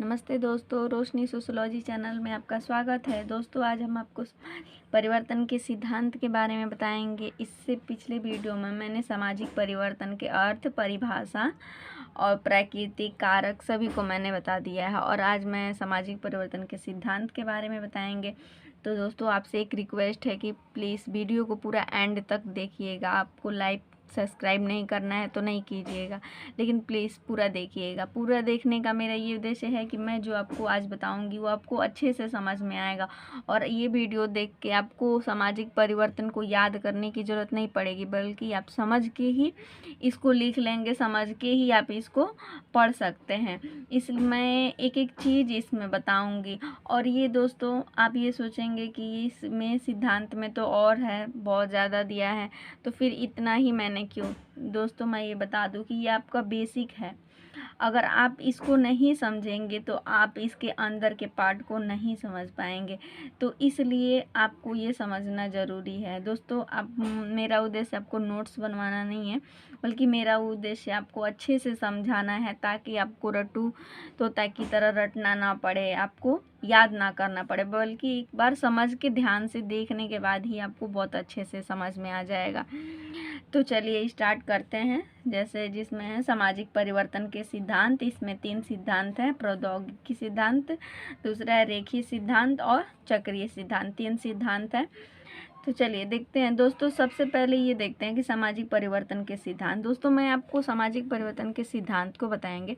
नमस्ते दोस्तों, रोशनी sociology channel में आपका स्वागत है। दोस्तों, आज हम आपको परिवर्तन के सिद्धांत के बारे में बताएंगे। इससे पिछले वीडियो में मैंने सामाजिक परिवर्तन के अर्थ, परिभाषा और प्राकृतिक कारक सभी को मैंने बता दिया है और आज मैं सामाजिक परिवर्तन के सिद्धांत के बारे में बताएंगे। तो दोस्तों, आपसे एक रिक्वेस्ट है कि प्लीज़ वीडियो को पूरा एंड तक देखिएगा। आपको लाइक सब्सक्राइब नहीं करना है तो नहीं कीजिएगा, लेकिन प्लीज़ पूरा देखिएगा। पूरा देखने का मेरा ये उद्देश्य है कि मैं जो आपको आज बताऊंगी वो आपको अच्छे से समझ में आएगा और ये वीडियो देख के आपको सामाजिक परिवर्तन को याद करने की ज़रूरत नहीं पड़ेगी, बल्कि आप समझ के ही इसको लिख लेंगे, समझ के ही आप इसको पढ़ सकते हैं। इसलिए मैं एक एक चीज़ इसमें बताऊँगी। और ये दोस्तों, आप ये सोचेंगे कि इसमें सिद्धांत में तो और है, बहुत ज़्यादा दिया है, तो फिर इतना ही मैंने क्यों। दोस्तों, मैं ये बता दूं कि ये आपका बेसिक है। अगर आप इसको नहीं समझेंगे तो आप इसके अंदर के पार्ट को नहीं समझ पाएंगे, तो इसलिए आपको ये समझना ज़रूरी है। दोस्तों, आप मेरा उद्देश्य आपको नोट्स बनवाना नहीं है, बल्कि मेरा उद्देश्य आपको अच्छे से समझाना है, ताकि आपको रटू तोता की तरह रटना ना पड़े, आपको याद ना करना पड़े, बल्कि एक बार समझ के ध्यान से देखने के बाद ही आपको बहुत अच्छे से समझ में आ जाएगा। तो चलिए स्टार्ट करते हैं। जैसे जिसमें है सामाजिक परिवर्तन के सिद्धांत। इसमें 3 सिद्धांत हैं: प्रौद्योगिकी सिद्धांत, दूसरा है रेखीय सिद्धांत और चक्रीय सिद्धांत। 3 सिद्धांत हैं। तो चलिए देखते हैं। दोस्तों, सबसे पहले ये देखते हैं कि सामाजिक परिवर्तन के सिद्धांत। दोस्तों, मैं आपको सामाजिक परिवर्तन के सिद्धांत को बताएंगे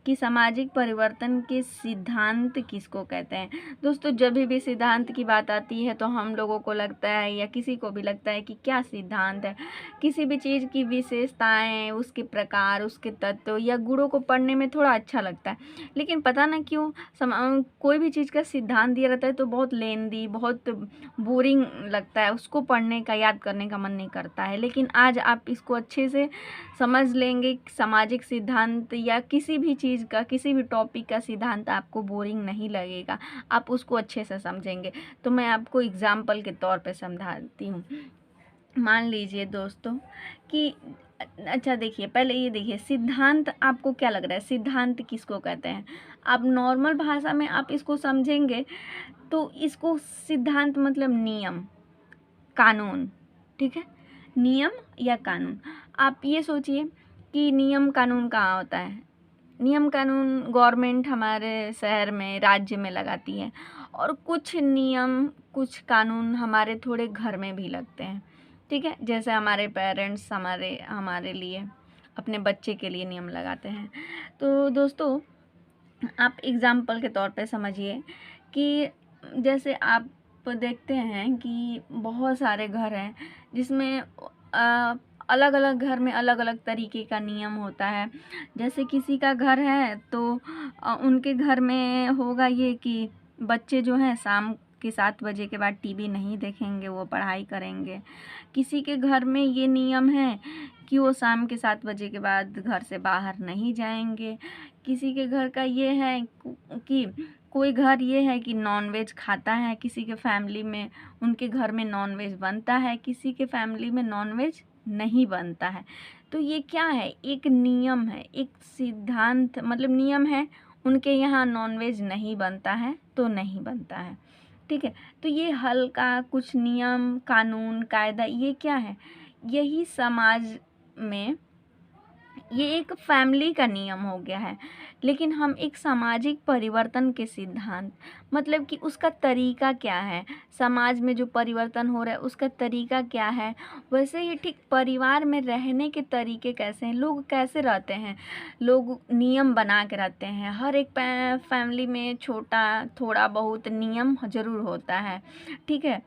कि सामाजिक परिवर्तन के सिद्धांत किसको कहते हैं। दोस्तों, जब भी सिद्धांत की बात आती है तो हम लोगों को लगता है या किसी को भी लगता है कि क्या सिद्धांत है। किसी भी चीज़ की विशेषताएं, उसके प्रकार, उसके तत्व या गुणों को पढ़ने में थोड़ा अच्छा लगता है, लेकिन पता ना क्यों कोई भी चीज़ का सिद्धांत दिया रहता है तो बहुत लेंदी, बहुत बोरिंग लगता है, उसको पढ़ने का, याद करने का मन नहीं करता है। लेकिन आज आप इसको अच्छे से समझ लेंगे। सामाजिक सिद्धांत या किसी भी चीज़ का, किसी भी टॉपिक का सिद्धांत आपको बोरिंग नहीं लगेगा, आप उसको अच्छे से समझेंगे। तो मैं आपको एग्जाम्पल के तौर पे समझाती हूँ। मान लीजिए दोस्तों कि अच्छा देखिए, पहले ये देखिए, सिद्धांत आपको क्या लग रहा है, सिद्धांत किसको कहते हैं। आप नॉर्मल भाषा में आप इसको समझेंगे तो इसको सिद्धांत मतलब नियम, कानून, ठीक है, नियम या कानून। आप ये सोचिए कि नियम कानून कहाँ होता है। नियम कानून गवर्नमेंट हमारे शहर में, राज्य में लगाती है, और कुछ नियम, कुछ कानून हमारे थोड़े घर में भी लगते हैं, ठीक है। जैसे हमारे पेरेंट्स हमारे लिए, अपने बच्चे के लिए नियम लगाते हैं। तो दोस्तों, आप एग्जाम्पल के तौर पे समझिए कि जैसे आप देखते हैं कि बहुत सारे घर हैं जिसमें अलग अलग घर में अलग अलग तरीके का नियम होता है। जैसे किसी का घर है तो उनके घर में होगा ये कि बच्चे जो हैं शाम के 7 बजे के बाद टीवी नहीं देखेंगे, वो पढ़ाई करेंगे। किसी के घर में ये नियम है कि वो शाम के 7 बजे के बाद घर से बाहर नहीं जाएंगे। किसी के घर का ये है कि कोई घर ये है कि नॉनवेज खाता है, किसी के फैमिली में, उनके घर में नॉनवेज बनता है, किसी के फैमिली में नॉनवेज नहीं बनता है। तो ये क्या है, एक नियम है, एक सिद्धांत, मतलब नियम है। उनके यहाँ नॉनवेज नहीं बनता है तो नहीं बनता है, ठीक है। तो ये हल्का कुछ नियम, कानून, कायदा, ये क्या है, यही समाज में ये एक फैमिली का नियम हो गया है। लेकिन हम एक सामाजिक परिवर्तन के सिद्धांत, मतलब कि उसका तरीका क्या है, समाज में जो परिवर्तन हो रहा है उसका तरीका क्या है। वैसे ही ठीक परिवार में रहने के तरीके कैसे हैं, लोग कैसे रहते हैं। लोग नियम बना के रहते हैं। हर एक फैमिली में छोटा थोड़ा बहुत नियम ज़रूर होता है, ठीक है।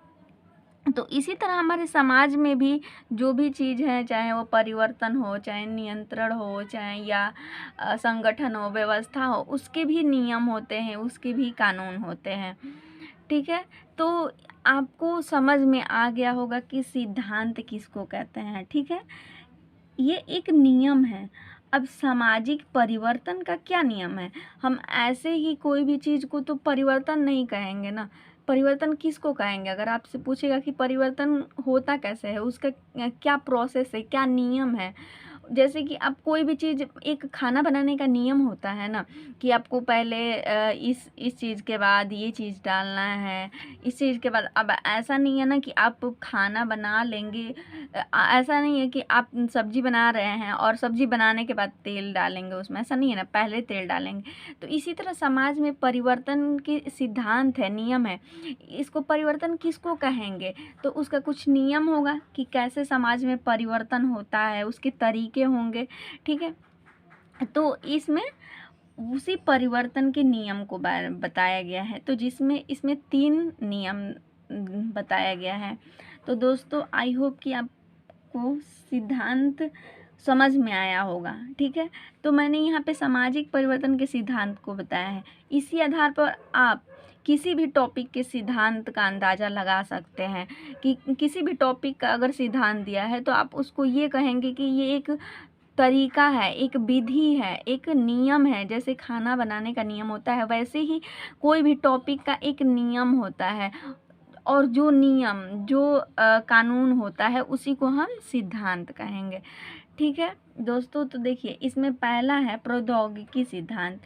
तो इसी तरह हमारे समाज में भी जो भी चीज़ है, चाहे वो परिवर्तन हो, चाहे नियंत्रण हो, चाहे या संगठन हो, व्यवस्था हो, उसके भी नियम होते हैं, उसके भी कानून होते हैं, ठीक है। तो आपको समझ में आ गया होगा कि सिद्धांत किसको कहते हैं, ठीक है। ये एक नियम है। अब सामाजिक परिवर्तन का क्या नियम है। हम ऐसे ही कोई भी चीज़ को तो परिवर्तन नहीं कहेंगे ना। परिवर्तन किसको कहेंगे, अगर आपसे पूछेगा कि परिवर्तन होता कैसे है, उसका क्या प्रोसेस है, क्या नियम है, जैसे कि आप कोई भी चीज़, एक खाना बनाने का नियम होता है ना कि आपको पहले इस चीज़ के बाद ये चीज़ डालना है, इस चीज़ के बाद। अब ऐसा नहीं है ना कि आप खाना बना लेंगे, ऐसा नहीं है कि आप सब्जी बना रहे हैं और सब्जी बनाने के बाद तेल डालेंगे उसमें, ऐसा नहीं है ना, पहले तेल डालेंगे। तो इसी तरह समाज में परिवर्तन के सिद्धांत है, नियम है। इसको परिवर्तन किसको कहेंगे? तो उसका कुछ नियम होगा कि कैसे समाज में परिवर्तन होता है, उसके तरीके होंगे, ठीक है। तो इसमें उसी परिवर्तन के नियम को बताया गया है, तो जिसमें इसमें 3 नियम बताया गया है। तो दोस्तों, आई होप कि आपको सिद्धांत समझ में आया होगा, ठीक है। तो मैंने यहाँ पे सामाजिक परिवर्तन के सिद्धांत को बताया है। इसी आधार पर आप किसी भी टॉपिक के सिद्धांत का अंदाज़ा लगा सकते हैं कि किसी भी टॉपिक का अगर सिद्धांत दिया है तो आप उसको ये कहेंगे कि ये एक तरीका है, एक विधि है, एक नियम है। जैसे खाना बनाने का नियम होता है, वैसे ही कोई भी टॉपिक का एक नियम होता है, और जो नियम, जो कानून होता है, उसी को हम सिद्धांत कहेंगे, ठीक है दोस्तों। तो देखिए, इसमें पहला है प्रौद्योगिकी सिद्धांत।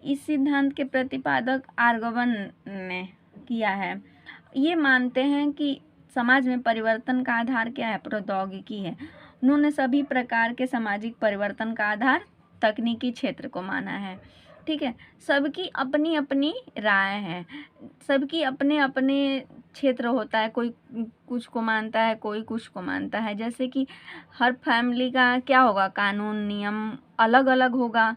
इस सिद्धांत के प्रतिपादक आर्गवन ने किया है। ये मानते हैं कि समाज में परिवर्तन का आधार क्या है? प्रौद्योगिकी है। उन्होंने सभी प्रकार के सामाजिक परिवर्तन का आधार तकनीकी क्षेत्र को माना है, ठीक है। सबकी अपनी अपनी राय है, सबकी अपने अपने क्षेत्र होता है, कोई कुछ को मानता है, कोई कुछ को मानता है। जैसे कि हर फैमिली का क्या होगा, कानून नियम अलग अलग होगा,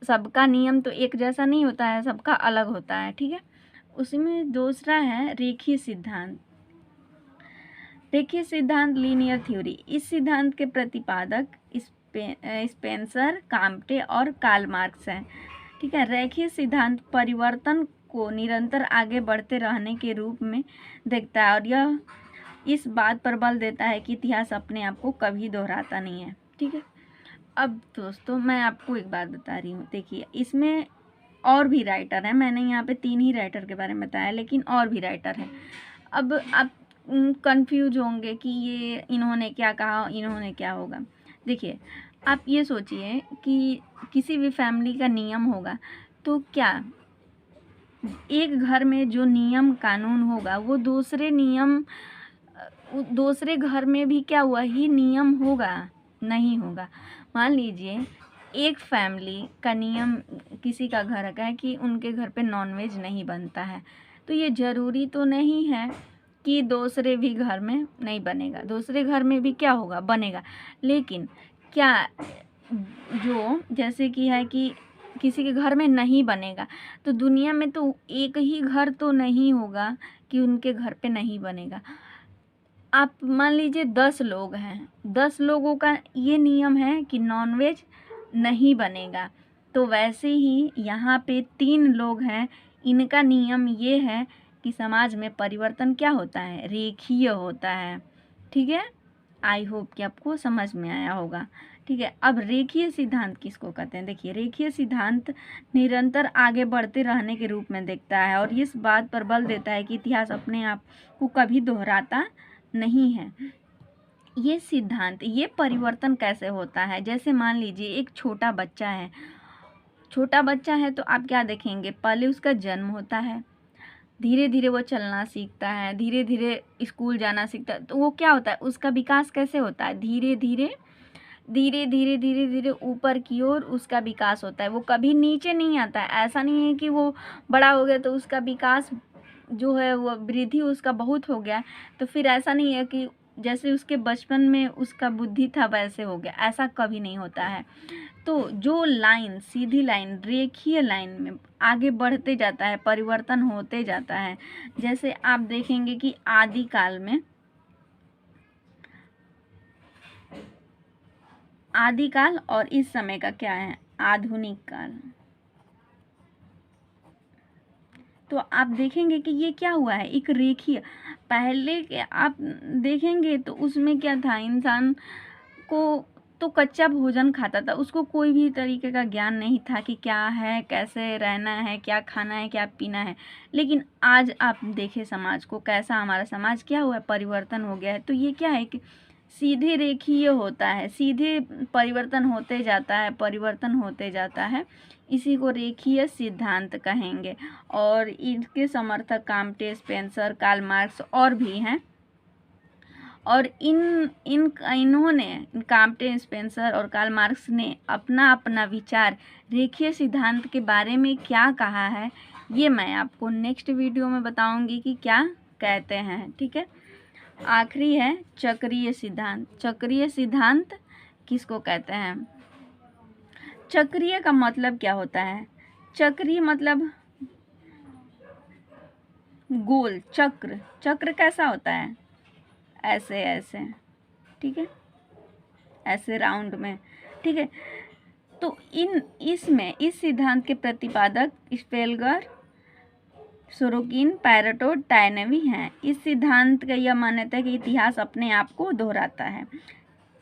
सबका नियम तो एक जैसा नहीं होता है, सबका अलग होता है, ठीक है। उसमें दूसरा है रेखीय सिद्धांत। रेखीय सिद्धांत, लीनियर थ्योरी। इस सिद्धांत के प्रतिपादक स्पेंसर, काम्टे और कार्ल मार्क्स हैं, ठीक है। रेखीय सिद्धांत परिवर्तन को निरंतर आगे बढ़ते रहने के रूप में देखता है, और यह इस बात पर बल देता है कि इतिहास अपने आप को कभी दोहराता नहीं है, ठीक है। अब दोस्तों, मैं आपको एक बात बता रही हूँ, देखिए इसमें और भी राइटर हैं। मैंने यहाँ पे 3 ही राइटर के बारे में बताया, लेकिन और भी राइटर हैं। अब आप कंफ्यूज होंगे कि ये इन्होंने क्या कहा, इन्होंने क्या होगा। देखिए, आप ये सोचिए कि किसी भी फैमिली का नियम होगा, तो क्या एक घर में जो नियम कानून होगा वो दूसरे घर में भी क्या वही नियम होगा? नहीं होगा। मान लीजिए एक फैमिली का नियम, किसी का घर का है कि उनके घर पे नॉनवेज नहीं बनता है, तो ये ज़रूरी तो नहीं है कि दूसरे भी घर में नहीं बनेगा, दूसरे घर में भी क्या होगा, बनेगा। लेकिन क्या जो जैसे कि है कि किसी के घर में नहीं बनेगा, तो दुनिया में तो एक ही घर तो नहीं होगा कि उनके घर पे नहीं बनेगा। आप मान लीजिए 10 लोग हैं, 10 लोगों का ये नियम है कि नॉनवेज नहीं बनेगा, तो वैसे ही यहाँ पे 3 लोग हैं, इनका नियम ये है कि समाज में परिवर्तन क्या होता है, रेखीय होता है, ठीक है। आई होप कि आपको समझ में आया होगा, ठीक है। अब रेखीय सिद्धांत किसको कहते हैं? देखिए, रेखीय सिद्धांत निरंतर आगे बढ़ते रहने के रूप में देखता है, और इस बात पर बल देता है कि इतिहास अपने आप को कभी दोहराता नहीं है। ये सिद्धांत, ये परिवर्तन कैसे होता है? जैसे मान लीजिए एक छोटा बच्चा है, छोटा बच्चा है तो आप क्या देखेंगे, पहले उसका जन्म होता है, धीरे धीरे वो चलना सीखता है, धीरे धीरे स्कूल जाना सीखता है, तो वो क्या होता है, उसका विकास कैसे होता है? धीरे धीरे धीरे धीरे धीरे धीरे ऊपर की ओर उसका विकास होता है, वो कभी नीचे नहीं आता है। ऐसा नहीं है कि वो बड़ा हो गया तो उसका विकास जो है, वो वृद्धि उसका बहुत हो गया, तो फिर ऐसा नहीं है कि जैसे उसके बचपन में उसका बुद्धि था वैसे हो गया, ऐसा कभी नहीं होता है। तो जो लाइन, सीधी लाइन, रेखीय लाइन में आगे बढ़ते जाता है, परिवर्तन होते जाता है। जैसे आप देखेंगे कि आदिकाल में, आदिकाल और इस समय का क्या है, आधुनिक काल। तो आप देखेंगे कि ये क्या हुआ है, एक रेखीय। पहले के आप देखेंगे तो उसमें क्या था, इंसान को तो कच्चा भोजन खाता था, उसको कोई भी तरीके का ज्ञान नहीं था कि क्या है, कैसे रहना है, क्या खाना है, क्या पीना है। लेकिन आज आप देखें समाज को, कैसा हमारा समाज क्या हुआ है, परिवर्तन हो गया है। तो ये क्या है कि सीधे रेखीय होता है, सीधे परिवर्तन होते जाता है, परिवर्तन होते जाता है, इसी को रेखीय सिद्धांत कहेंगे। और इसके समर्थक काम्टे, स्पेंसर, कार्ल मार्क्स और भी हैं। और इन्होंने काम्टे, स्पेंसर और कार्ल मार्क्स ने अपना अपना विचार रेखीय सिद्धांत के बारे में क्या कहा है, ये मैं आपको नेक्स्ट वीडियो में बताऊंगी कि क्या कहते हैं। ठीक है, आखिरी है चक्रीय सिद्धांत। चक्रीय सिद्धांत किसको कहते हैं? चक्रीय का मतलब क्या होता है? चक्रीय मतलब गोल, चक्र। चक्र कैसा होता है? ऐसे ऐसे, ठीक है, ऐसे राउंड में, ठीक है। तो इसमें इस सिद्धांत के प्रतिपादक स्पेल्गर, सोरोकिन, पैरेटो, डायनेवी हैं। इस सिद्धांत का यह मान्यता है कि इतिहास अपने आप को दोहराता है।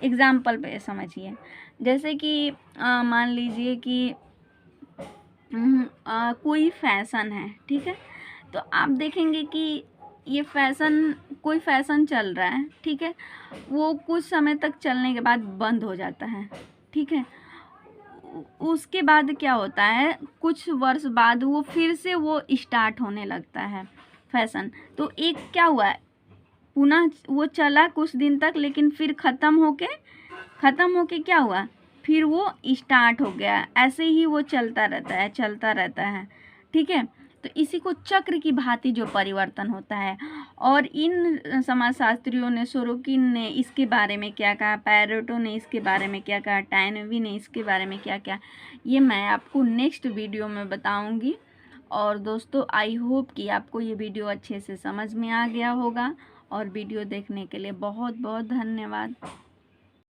एग्जाम्पल पे समझिए, जैसे कि मान लीजिए कि कोई फैशन है, ठीक है, तो आप देखेंगे कि ये फैशन, कोई फैशन चल रहा है, ठीक है, वो कुछ समय तक चलने के बाद बंद हो जाता है, ठीक है। उसके बाद क्या होता है, कुछ वर्ष बाद वो फिर से वो स्टार्ट होने लगता है फैशन। तो एक क्या हुआ है, पुनः वो चला कुछ दिन तक, लेकिन फिर ख़त्म होके क्या हुआ, फिर वो स्टार्ट हो गया। ऐसे ही वो चलता रहता है, ठीक है। तो इसी को चक्र की भांति जो परिवर्तन होता है। और इन समाजशास्त्रियों ने, सोरोकिन ने इसके बारे में क्या कहा, पैरेटो ने इसके बारे में क्या कहा, डायनेवी ने इसके बारे में क्या क्या, ये मैं आपको नेक्स्ट वीडियो में बताऊंगी। और दोस्तों, आई होप कि आपको ये वीडियो अच्छे से समझ में आ गया होगा। और वीडियो देखने के लिए बहुत बहुत धन्यवाद।